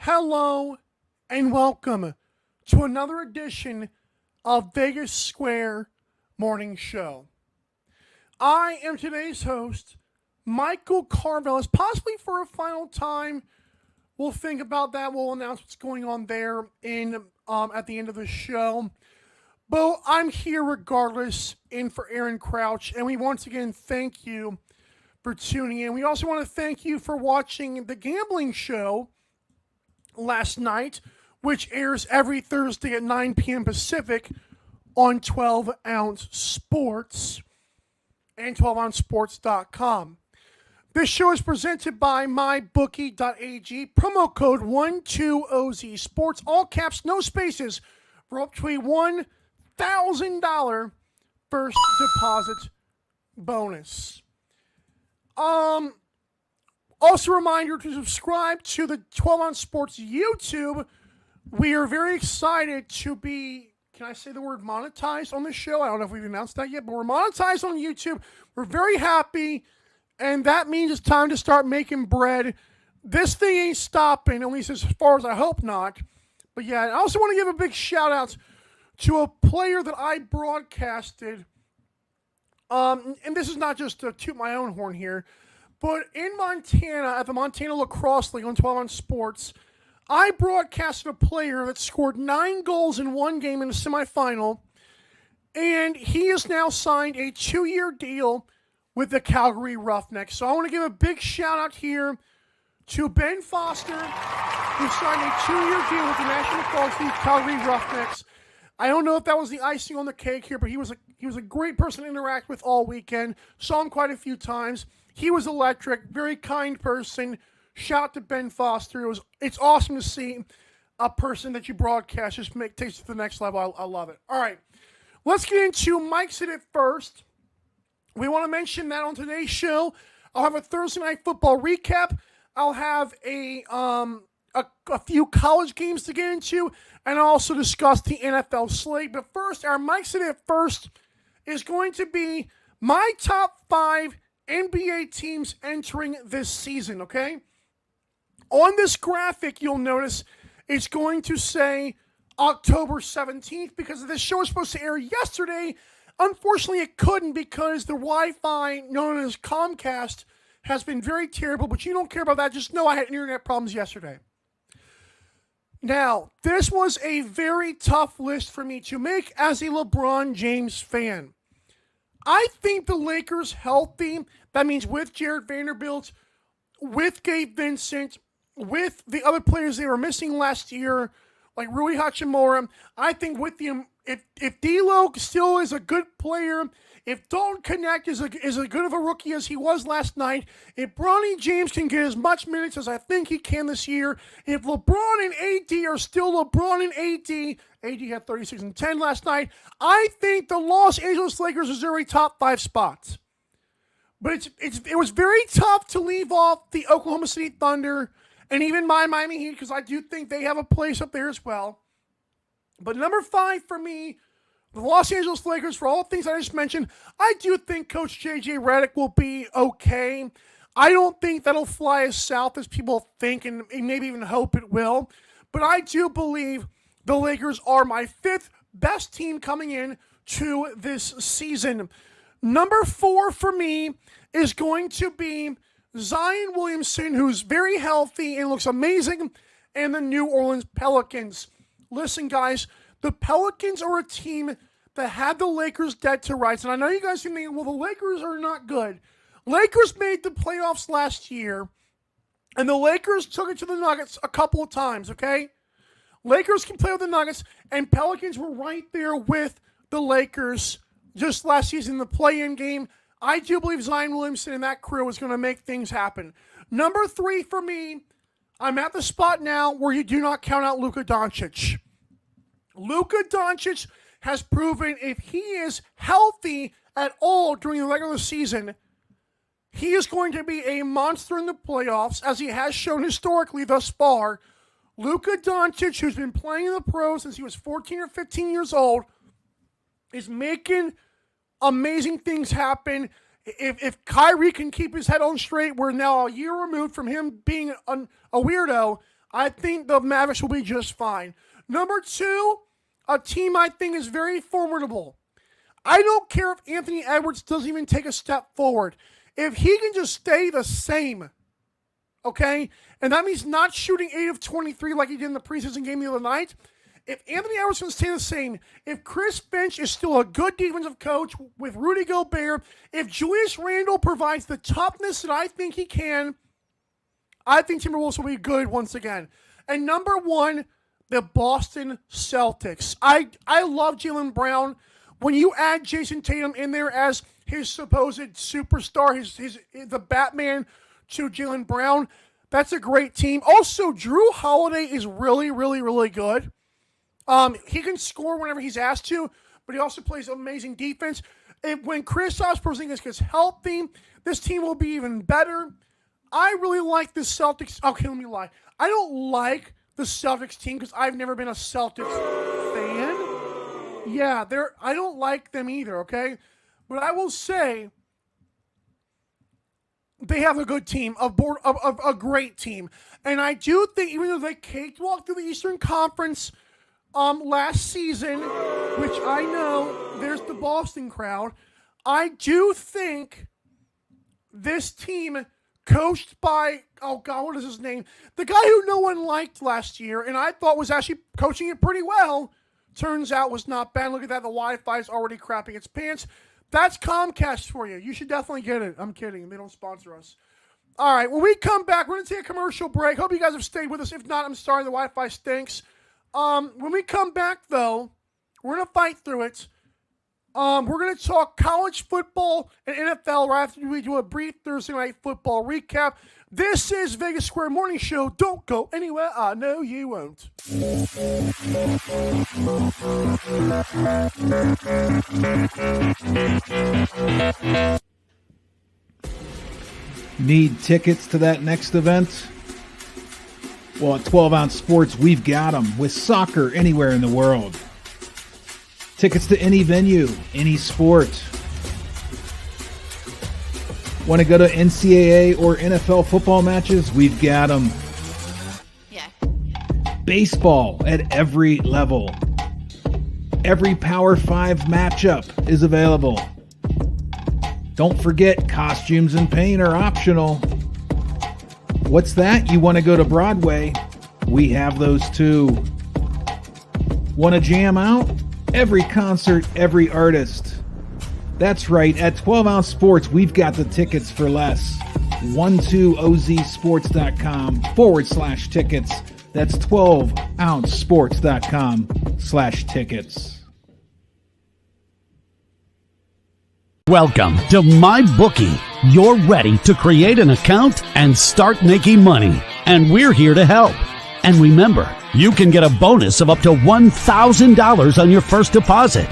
Hello and welcome to another edition of Vegas Square Morning Show. I am today's host, Michael Carvelis, possibly for a final time. We'll think about that. We'll announce what's going on there at the end of the show. But I'm here regardless, in for Aaron Crouch, and we once again thank you for tuning in. We also want to thank you for watching the gambling show last night, which airs every Thursday at 9 p.m. Pacific on 12 Ounce Sports and 12ouncesports.com. This show is presented by mybookie.ag. Promo code 12OZ Sports, all caps, no spaces, for up to a $1,000 first deposit bonus. Also, a reminder to subscribe to the 12 Ounce Sports YouTube. We are very excited to be, can I say the word monetized on this show? I don't know if we've announced that yet, but we're monetized on YouTube. We're very happy, and that means it's time to start making bread. This thing ain't stopping, at least as far as I hope not. But yeah, I also want to give a big shout out to a player that I broadcasted. And this is not just to toot my own horn here, but in Montana, at the Montana Lacrosse League on 12 Ounce Sports, I broadcasted a player that scored 9 goals in one game in the semifinal, and he has now signed a 2-year deal with the Calgary Roughnecks. So I want to give a big shout out here to Ben Foster, who signed a 2-year deal with the National Lacrosse League Calgary Roughnecks. I don't know if that was the icing on the cake here, but he was a great person to interact with all weekend. Saw him quite a few times. He was electric, very kind person. Shout out to Ben Foster. It's awesome to see a person that you broadcast just takes it to the next level. I love it. All right, let's get into Mike's Hit It First. We want to mention that on today's show, I'll have a Thursday Night Football recap. I'll have a few college games to get into, and I'll also discuss the NFL slate. But first, our Mike's Hit It First is going to be my top 5 NBA teams entering this season, okay? On this graphic, you'll notice it's going to say October 17th because this show was supposed to air yesterday. Unfortunately, it couldn't because the Wi-Fi known as Comcast has been very terrible, but you don't care about that. Just know I had internet problems yesterday. Now, this was a very tough list for me to make as a LeBron James fan. I think the Lakers healthy, that means with Jared Vanderbilt, with Gabe Vincent, with the other players they were missing last year, like Rui Hachimura, I think with them, if D'Lo still is a good player, if Dalton Connect is as good of a rookie as he was last night, if Bronny James can get as much minutes as I think he can this year, if LeBron and AD are still LeBron and AD had 36 and 10 last night, I think the Los Angeles Lakers deserve a top 5 spots. But it was very tough to leave off the Oklahoma City Thunder and even my Miami Heat because I do think they have a place up there as well. But number 5 for me, the Los Angeles Lakers, for all the things I just mentioned, I do think Coach J.J. Redick will be okay. I don't think that'll fly as south as people think and maybe even hope it will. But I do believe the Lakers are my 5th best team coming in to this season. Number 4 for me is going to be Zion Williamson, who's very healthy and looks amazing, and the New Orleans Pelicans. Listen, guys, the Pelicans are a team that had the Lakers dead to rights. And I know you guys are thinking, well, the Lakers are not good. Lakers made the playoffs last year, and the Lakers took it to the Nuggets a couple of times, okay? Lakers can play with the Nuggets, and Pelicans were right there with the Lakers just last season in the play-in game. I do believe Zion Williamson and that crew is going to make things happen. Number 3 for me, I'm at the spot now where you do not count out Luka Doncic. Luka Doncic has proven if he is healthy at all during the regular season, he is going to be a monster in the playoffs, as he has shown historically thus far. Luka Doncic, who's been playing in the pros since he was 14 or 15 years old, is making amazing things happen. If Kyrie can keep his head on straight, we're now a year removed from him being a weirdo, I think the Mavericks will be just fine. Number 2, a team I think is very formidable. I don't care if Anthony Edwards doesn't even take a step forward. If he can just stay the same, okay? And that means not shooting 8 of 23 like he did in the preseason game the other night. If Anthony Edwards can stay the same, if Chris Finch is still a good defensive coach with Rudy Gobert, if Julius Randle provides the toughness that I think he can, I think Timberwolves will be good once again. And number 1, the Boston Celtics. I love Jaylen Brown. When you add Jason Tatum in there as his supposed superstar, the Batman to Jaylen Brown, that's a great team. Also, Drew Holiday is really, really, really good. He can score whenever he's asked to, but he also plays amazing defense. When Kristaps Porzingis gets healthy, this team will be even better. I really like the Celtics. Okay, let me lie. I don't like the Celtics team because I've never been a Celtics fan. Yeah, I don't like them either, okay? But I will say they have a good team, a great team. And I do think, even though they cakewalked through the Eastern Conference last season, which I know there's the Boston crowd, I do think this team, coached by, oh God, what is his name? The guy who no one liked last year and I thought was actually coaching it pretty well, turns out was not bad. Look at that, the Wi-Fi is already crapping its pants. That's Comcast for you. You should definitely get it. I'm kidding. They don't sponsor us. All right, when we come back, we're going to take a commercial break. Hope you guys have stayed with us. If not, I'm sorry, the Wi-Fi stinks. When we come back, though, we're going to fight through it. We're going to talk college football and NFL right after we do a brief Thursday Night Football recap. This is Vegas Square Morning Show. Don't go anywhere. I know you won't. Need tickets to that next event? Well, at 12 Ounce Sports, we've got them with soccer anywhere in the world. Tickets to any venue, any sport. Want to go to NCAA or NFL football matches? We've got them. Yeah. Baseball at every level. Every Power 5 matchup is available. Don't forget, costumes and paint are optional. What's that? You want to go to Broadway? We have those too. Want to jam out? Every concert, every artist. That's right, at 12 Ounce Sports, we've got the tickets for less. 12ozsports.com/tickets. That's 12ouncesports.com/tickets. Welcome to MyBookie. You're ready to create an account and start making money. And we're here to help. And remember, you can get a bonus of up to $1,000 on your first deposit.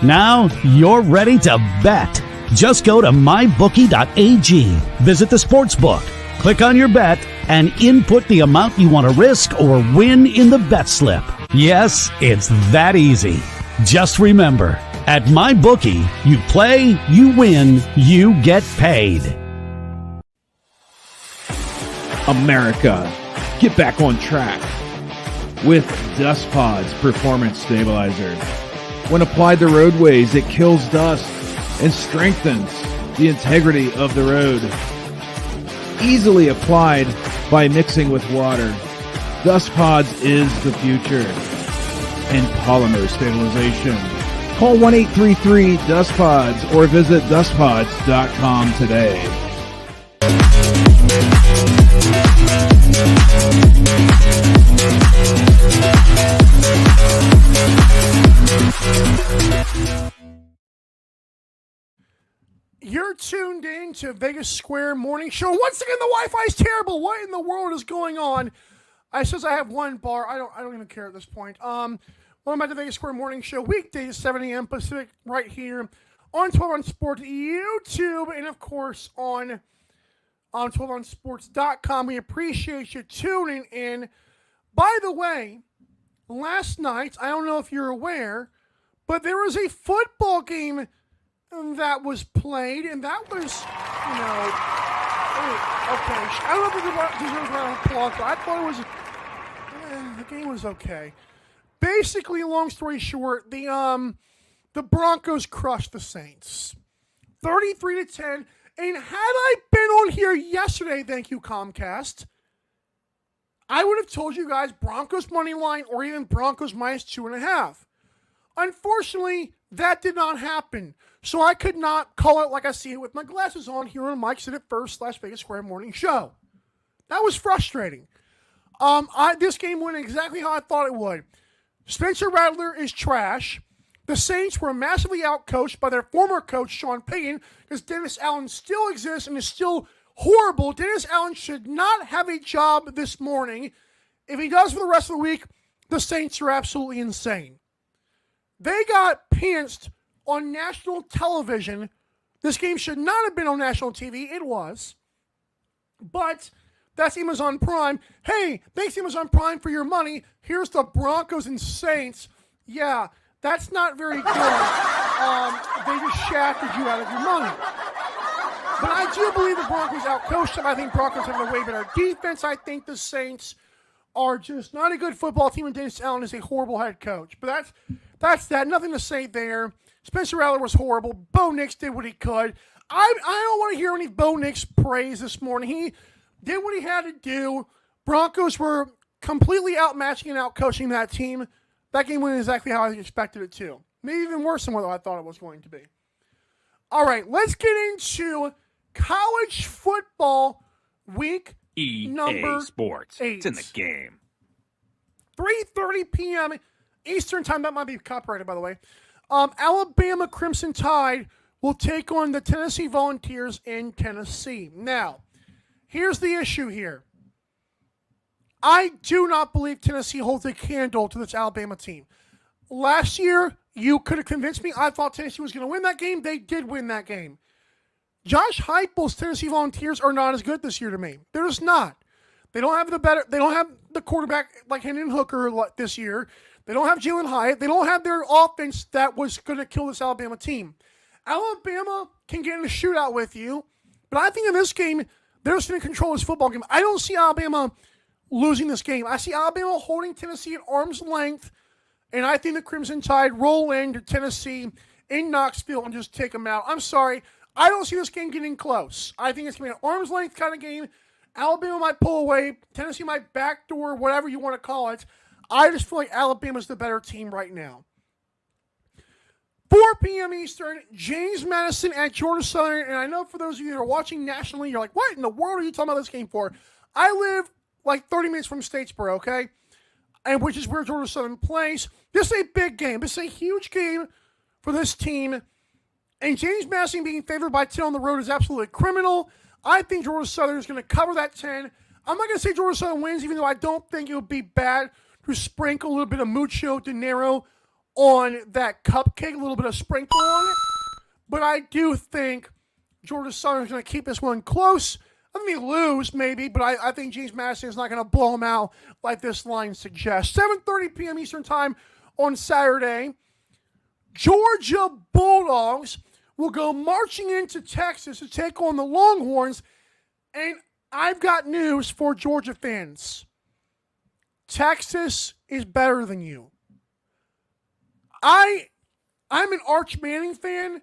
Now you're ready to bet. Just go to mybookie.ag, visit the sportsbook, click on your bet, and input the amount you want to risk or win in the bet slip. Yes, it's that easy. Just remember, at MyBookie, you play, you win, you get paid. America, get back on track with Dust Pod's Performance Stabilizer. When applied to roadways, it kills dust and strengthens the integrity of the road. Easily applied by mixing with water. Dust Pods is the future. And polymer stabilization. Call 1-833-DUST-PODS or visit dustpods.com today. You're tuned in to Vegas Square Morning Show. Once again, the Wi-Fi is terrible. What in the world is going on? I says I have one bar. I don't even care at this point. Welcome back to Vegas Square Morning Show, weekdays 7 a.m. Pacific, right here on 12 on Sports YouTube, and of course on 12onsports.com. We appreciate you tuning in. By the way, last night, I don't know if you're aware, but there was a football game that was played, and that was, okay. I don't know if it deserves a round of applause, but I thought it was, the game was okay. Basically, long story short, the Broncos crushed the Saints, 33-10. And had I been on here yesterday, thank you, Comcast, I would have told you guys Broncos money line or even Broncos minus 2.5. Unfortunately, that did not happen. So I could not call it like I see it with my glasses on here on Mike Sit At First / Vegas Square Morning Show. That was frustrating. This game went exactly how I thought it would. Spencer Rattler is trash. The Saints were massively outcoached by their former coach, Sean Payton, because Dennis Allen still exists and is still horrible. Dennis Allen should not have a job this morning. If he does for the rest of the week, the Saints are absolutely insane. They got pantsed on national television. This game should not have been on national TV. It was. But that's Amazon Prime. Hey, thanks Amazon Prime for your money. Here's the Broncos and Saints. Yeah, that's not very good. They just shafted you out of your money. But I do believe the Broncos outcoached them. I think Broncos have a way better defense. I think the Saints are just not a good football team, and Dennis Allen is a horrible head coach. But that's that. Nothing to say there. Spencer Rattler was horrible. Bo Nix did what he could. I don't want to hear any Bo Nix praise this morning. He did what he had to do. Broncos were completely outmatching and outcoaching that team. That game went exactly how I expected it to. Maybe even worse than what I thought it was going to be. All right, let's get into college football week number Sports. 8. It's in the game. 3:30 p.m. Eastern time. That might be copyrighted, by the way. Alabama Crimson Tide will take on the Tennessee Volunteers in Tennessee. Now, here's the issue here. I do not believe Tennessee holds a candle to this Alabama team. Last year, you could have convinced me. I thought Tennessee was going to win that game. They did win that game. Josh Heupel's Tennessee Volunteers are not as good this year to me. They're just not. They don't have the quarterback like Hendon Hooker this year. They don't have Jalen Hyatt. They don't have their offense that was going to kill this Alabama team. Alabama can get in a shootout with you, but I think in this game, they're just going to control this football game. I don't see Alabama losing this game. I see Alabama holding Tennessee at arm's length, and I think the Crimson Tide roll into Tennessee in Knoxville and just take them out. I'm sorry. I don't see this game getting close. I think it's going to be an arm's length kind of game. Alabama might pull away. Tennessee might backdoor, whatever you want to call it. I just feel like Alabama's the better team right now. 4 p.m. Eastern, James Madison at Georgia Southern. And I know for those of you that are watching nationally, you're like, what in the world are you talking about this game for? I live like 30 minutes from Statesboro, okay? And which is where Georgia Southern plays. This is a big game. This is a huge game for this team. And James Madison being favored by 10 on the road is absolutely criminal. I think Georgia Southern is going to cover that 10. I'm not going to say Georgia Southern wins, even though I don't think it would be bad to sprinkle a little bit of mucho dinero on that cupcake, a little bit of sprinkle on it. But I do think Georgia Southern is going to keep this one close. I think they lose, maybe, but I think James Madison is not going to blow them out like this line suggests. 7:30 p.m. Eastern time on Saturday. Georgia Bulldogs will go marching into Texas to take on the Longhorns. And I've got news for Georgia fans. Texas is better than you. I'm an Arch Manning fan,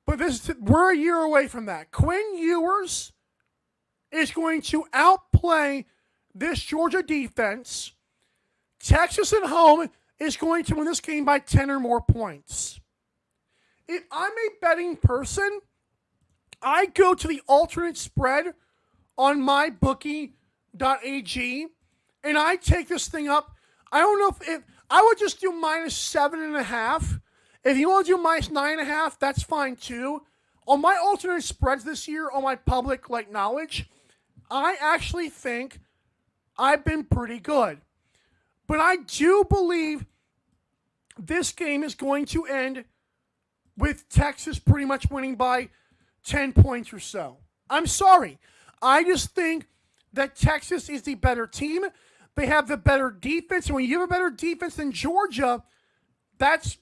but we're a year away from that. Quinn Ewers is going to outplay this Georgia defense. Texas at home is going to win this game by 10 or more points. If I'm a betting person, I go to the alternate spread on mybookie.ag, and I take this thing up. I don't know if I would just do -7.5. If you want to do -9.5, that's fine too. on my alternate spreads this year, on my public knowledge, I actually think I've been pretty good. But I do believe this game is going to end with Texas pretty much winning by 10 points or so. I'm sorry. I just think that Texas is the better team. They have the better defense. And when you have a better defense than Georgia, that's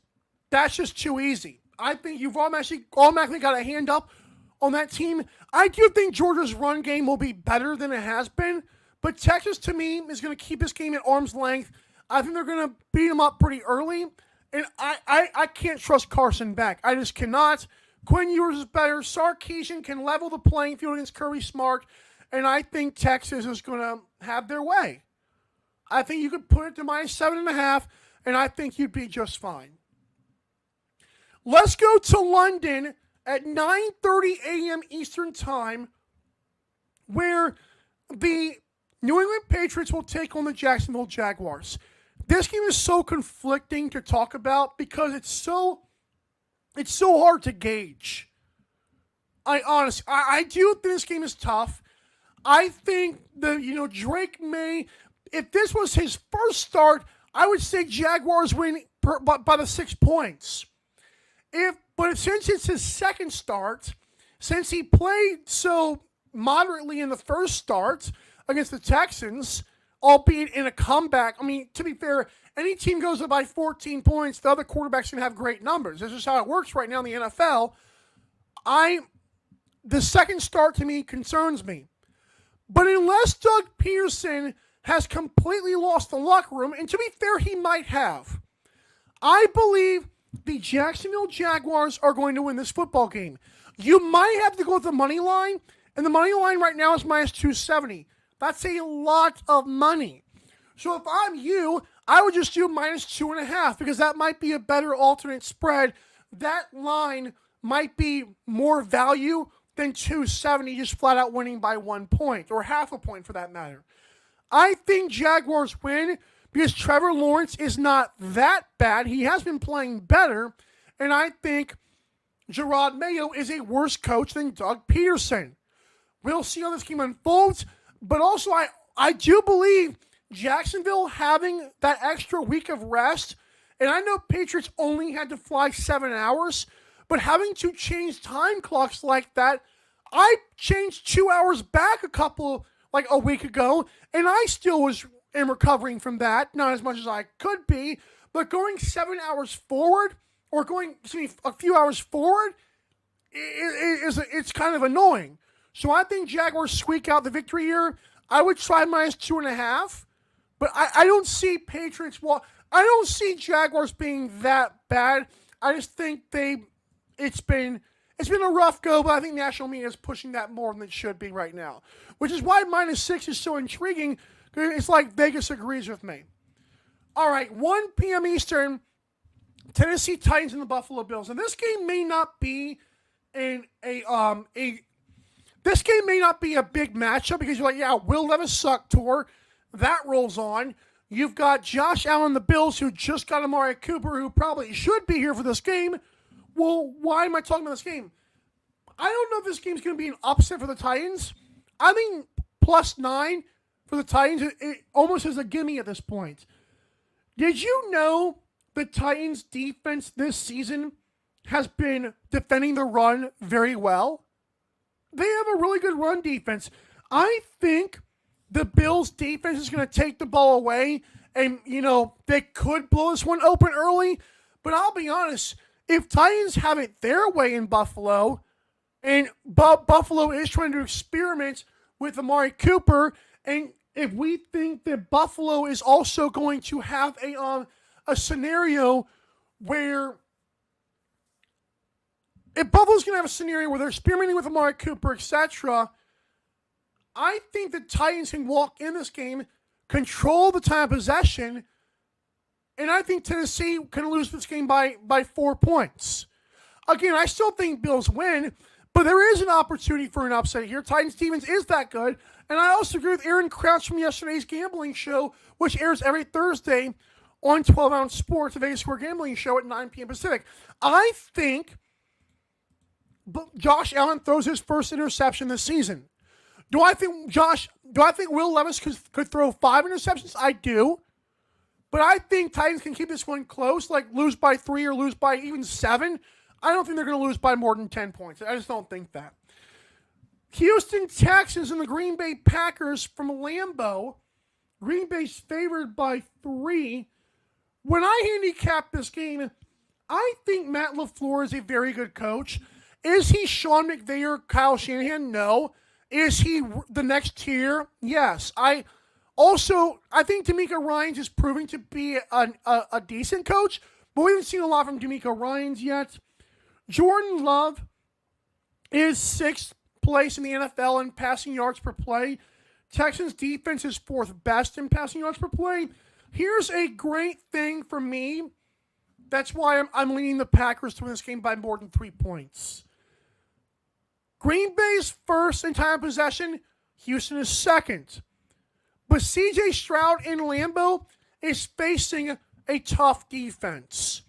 just too easy. I think you've automatically got a hand up on that team. I do think Georgia's run game will be better than it has been. But Texas, to me, is going to keep this game at arm's length. I think they're going to beat them up pretty early. And I can't trust Carson Beck. I just cannot. Quinn Ewers is better. Sarkisian can level the playing field against Kirby Smart. And I think Texas is going to have their way. I think you could put it to -7.5, and I think you'd be just fine. Let's go to London at 9:30 a.m. Eastern Time, where the New England Patriots will take on the Jacksonville Jaguars. This game is so conflicting to talk about because it's so hard to gauge. I do think this game is tough. I think Drake May, if this was his first start, I would say Jaguars win by the 6 points. But since it's his second start, since he played so moderately in the first start against the Texans, albeit in a comeback, I mean, to be fair, any team goes up by 14 points, the other quarterback's going to have great numbers. This is how it works right now in the NFL. The second start to me concerns me. But unless Doug Peterson has completely lost the locker room, and to be fair, he might have, I believe the Jacksonville Jaguars are going to win this football game. You might have to go with the money line, and the money line right now is -270. That's a lot of money. So if I'm you, I would just do -2.5 because that might be a better alternate spread. That line might be more value than 270 just flat out winning by 1 point or half a point for that matter. I think Jaguars win because Trevor Lawrence is not that bad. He has been playing better, and I think Gerard Mayo is a worse coach than Doug Peterson. We'll see how this game unfolds, but also I do believe Jacksonville having that extra week of rest, and I know Patriots only had to fly 7 hours, but having to change time clocks like that, I changed 2 hours back a week ago, and I still am recovering from that. Not as much as I could be, but going 7 hours forward, or going a few hours forward, it's kind of annoying. So I think Jaguars squeak out the victory here. I would try -2.5, but I don't see Patriots. I don't see Jaguars being that bad. I just think it's been a rough go, but I think national media is pushing that more than it should be right now, which is why -6 is so intriguing. It's like Vegas agrees with me. All right, 1 p.m. Eastern, Tennessee Titans and the Buffalo Bills, and this game may not be this game may not be a big matchup because you're like, yeah, Will Levis suck tour. That rolls on. You've got Josh Allen, the Bills, who just got Amari Cooper, who probably should be here for this game. Well, why am I talking about this game? I don't know if this game's going to be an upset for the Titans. I think +9 for the Titans, it almost is a gimme at this point. Did you know the Titans' defense this season has been defending the run very well? They have a really good run defense. I think the Bills' defense is going to take the ball away, and, they could blow this one open early, but I'll be honest, if Titans have it their way in Buffalo, and Buffalo is trying to experiment with Amari Cooper, and if we think that Buffalo is also going to have a scenario where if Buffalo's going to have a scenario where they're experimenting with Amari Cooper, etc., I think the Titans can walk in this game, control the time of possession, and I think Tennessee can lose this game by 4 points. Again, I still think Bills win, but there is an opportunity for an upset here. Titans defense is that good, and I also agree with Aaron Crouch from yesterday's gambling show, which airs every Thursday on 12-Ounce Sports, the Vegas Square Gambling Show at 9 p.m. Pacific. I think Josh Allen throws his first interception this season. Do I think Will Levis could throw 5 interceptions? I do. But I think Titans can keep this one close, like lose by 3 or lose by even 7. I don't think they're going to lose by more than 10 points. I just don't think that. Houston Texans and the Green Bay Packers from Lambeau. Green Bay's favored by 3. When I handicap this game, I think Matt LaFleur is a very good coach. Is he Sean McVay or Kyle Shanahan? No. Is he the next tier? Yes. I think D'Amico Ryans is proving to be a decent coach, but we haven't seen a lot from D'Amico Ryans yet. Jordan Love is 6th place in the NFL in passing yards per play. Texans defense is 4th best in passing yards per play. Here's a great thing for me. That's why I'm leaning the Packers to win this game by more than 3 points. Green Bay's first in time of possession. Houston is 2nd. But C.J. Stroud in Lambeau is facing a tough defense.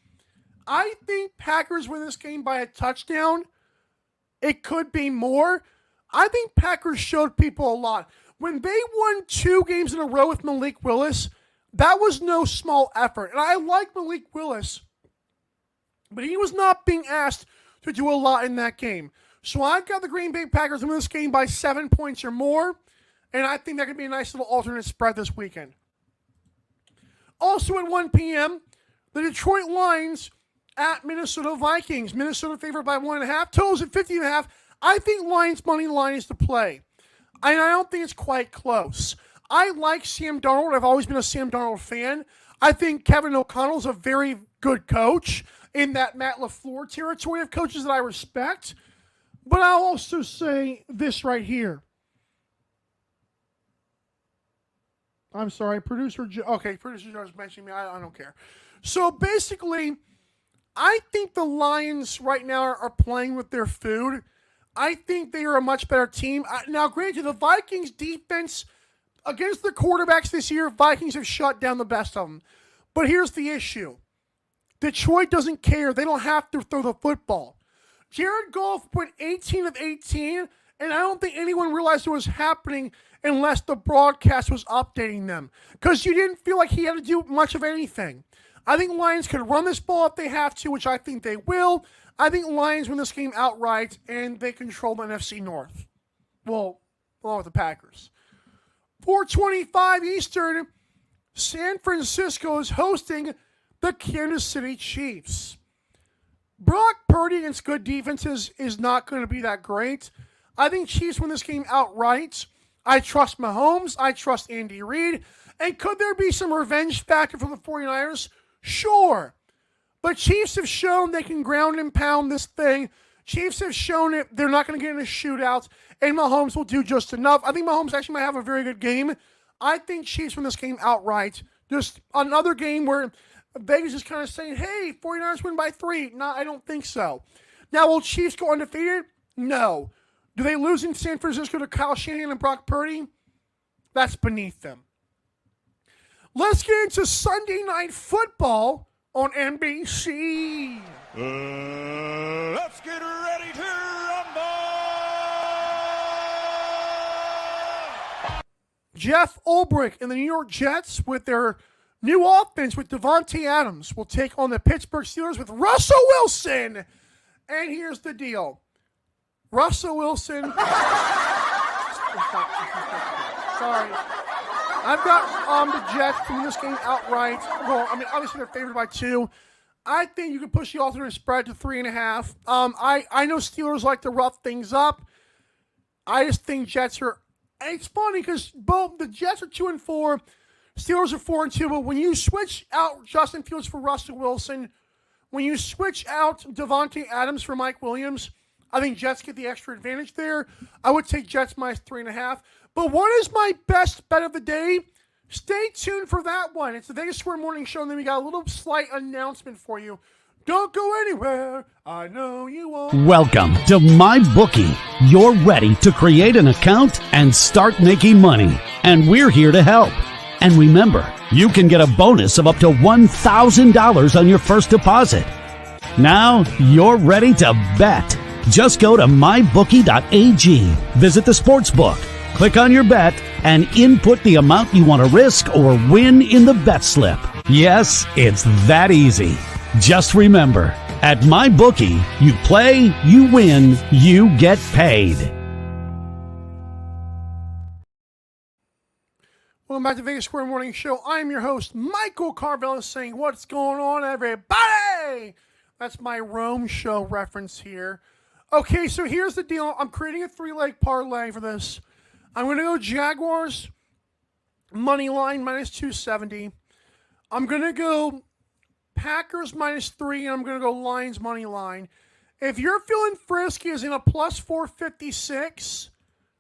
I think Packers win this game by a touchdown. It could be more. I think Packers showed people a lot. When they won 2 games in a row with Malik Willis, that was no small effort. And I like Malik Willis, but he was not being asked to do a lot in that game. So I've got the Green Bay Packers to win this game by 7 points or more. And I think that could be a nice little alternate spread this weekend. Also at 1 p.m., the Detroit Lions at Minnesota Vikings. Minnesota favored by 1.5. Totals at 50.5. I think Lions money line is the play. And I don't think it's quite close. I like Sam Darnold. I've always been a Sam Darnold fan. I think Kevin O'Connell's a very good coach in that Matt LaFleur territory of coaches that I respect. But I'll also say this right here. I'm sorry, producer Joe is mentioning me. I don't care. So basically, I think the Lions right now are playing with their food. I think they are a much better team. Now, granted, the Vikings defense against the quarterbacks this year, Vikings have shut down the best of them. But here's the issue. Detroit doesn't care. They don't have to throw the football. Jared Goff went 18 of 18, and I don't think anyone realized what was happening unless the broadcast was updating them. Because you didn't feel like he had to do much of anything. I think Lions could run this ball if they have to, which I think they will. I think Lions win this game outright, and they control the NFC North. Well, along with the Packers. 4:25 Eastern, San Francisco is hosting the Kansas City Chiefs. Brock Purdy against good defenses is not going to be that great. I think Chiefs win this game outright. I trust Mahomes. I trust Andy Reid. And could there be some revenge factor for the 49ers? Sure. But Chiefs have shown they can ground and pound this thing. Chiefs have shown it. They're not going to get in a shootout. And Mahomes will do just enough. I think Mahomes actually might have a very good game. I think Chiefs win this game outright. Just another game where Vegas is kind of saying, hey, 49ers win by 3. No, I don't think so. Now, will Chiefs go undefeated? No. Do they lose in San Francisco to Kyle Shanahan and Brock Purdy? That's beneath them. Let's get into Sunday Night Football on NBC. Let's get ready to rumble! Jeff Ulbrich and the New York Jets with their new offense with Davante Adams will take on the Pittsburgh Steelers with Russell Wilson. And here's the deal. Russell Wilson. Sorry. I've got the Jets to win this game outright. Well, I mean, obviously they're favored by 2. I think you can push the alternate spread to 3.5. I know Steelers like to rough things up. I just think Jets are. And it's funny because both the Jets are 2-4, Steelers are 4-2. But when you switch out Justin Fields for Russell Wilson, when you switch out Davante Adams for Mike Williams, I think Jets get the extra advantage there. I would take Jets minus 3.5. But what is my best bet of the day? Stay tuned for that one. It's the Vegas Square Morning Show, and then we got a little slight announcement for you. Don't go anywhere. I know you won't. Welcome to MyBookie. You're ready to create an account and start making money. And we're here to help. And remember, you can get a bonus of up to $1,000 on your first deposit. Now you're ready to bet. Just go to mybookie.ag, visit the sportsbook, click on your bet, and input the amount you want to risk or win in the bet slip. Yes, it's that easy. Just remember, at MyBookie, you play, you win, you get paid. Welcome back to Vegas Square Morning Show. I am your host, Michael Carvella, saying, what's going on, everybody? That's my Rome show reference here. Okay, so here's the deal. I'm creating a 3-leg parlay for this. I'm going to go Jaguars money line minus 270. I'm going to go Packers minus 3, and I'm going to go Lions money line. If you're feeling frisky as in a plus 456,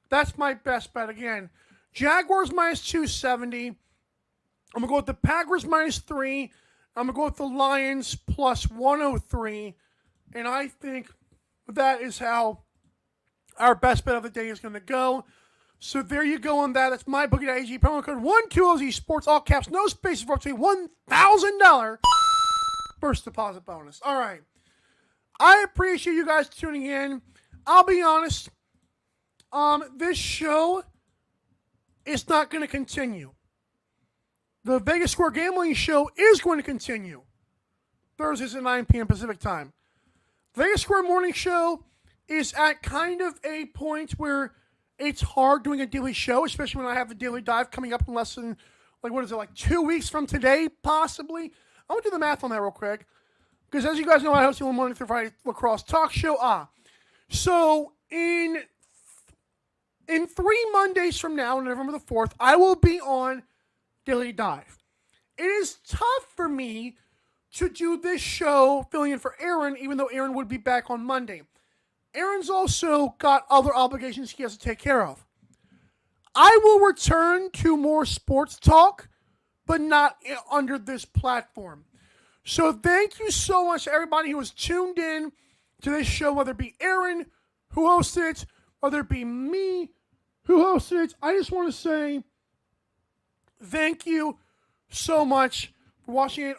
that's my best bet. Again, Jaguars minus 270. I'm going to go with the Packers minus 3. I'm going to go with the Lions plus 103. And I think that is how our best bet of the day is going to go. So there you go on that. That's mybookie.ag. Promo code 120Z Sports, all caps, no spaces, for up to $1,000 first deposit bonus. All right. I appreciate you guys tuning in. I'll be honest. This show is not going to continue. The Vegas Square Gambling Show is going to continue. Thursdays at 9 p.m. Pacific Time. The Vegas Square Morning Show is at kind of a point where it's hard doing a daily show, especially when I have the daily dive coming up in less than, 2 weeks from today, possibly. I'm going to do the math on that real quick. Because as you guys know, I host the Monday through Friday lacrosse talk show. So in 3 Mondays from now, November the 4th, I will be on Daily Dive. It is tough for me to do this show filling in for Aaron, even though Aaron would be back on Monday. Aaron's also got other obligations he has to take care of. I will return to more sports talk, but not under this platform. So thank you so much to everybody who has tuned in to this show, whether it be Aaron, who hosted it, whether it be me, who hosted it. I just want to say thank you so much for watching it.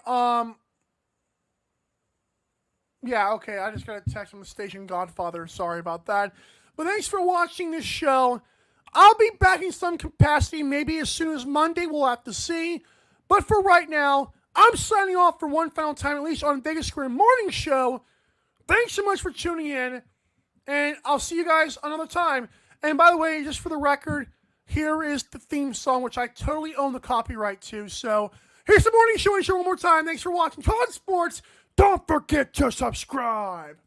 Yeah, okay, I just got a text from the station Godfather. Sorry about that. But thanks for watching this show. I'll be back in some capacity, maybe as soon as Monday. We'll have to see. But for right now, I'm signing off for one final time, at least on Vegas Square Morning Show. Thanks so much for tuning in, and I'll see you guys another time. And by the way, just for the record, here is the theme song, which I totally own the copyright to. So here's the morning show one more time. Thanks for watching Todd Sports. Don't forget to subscribe.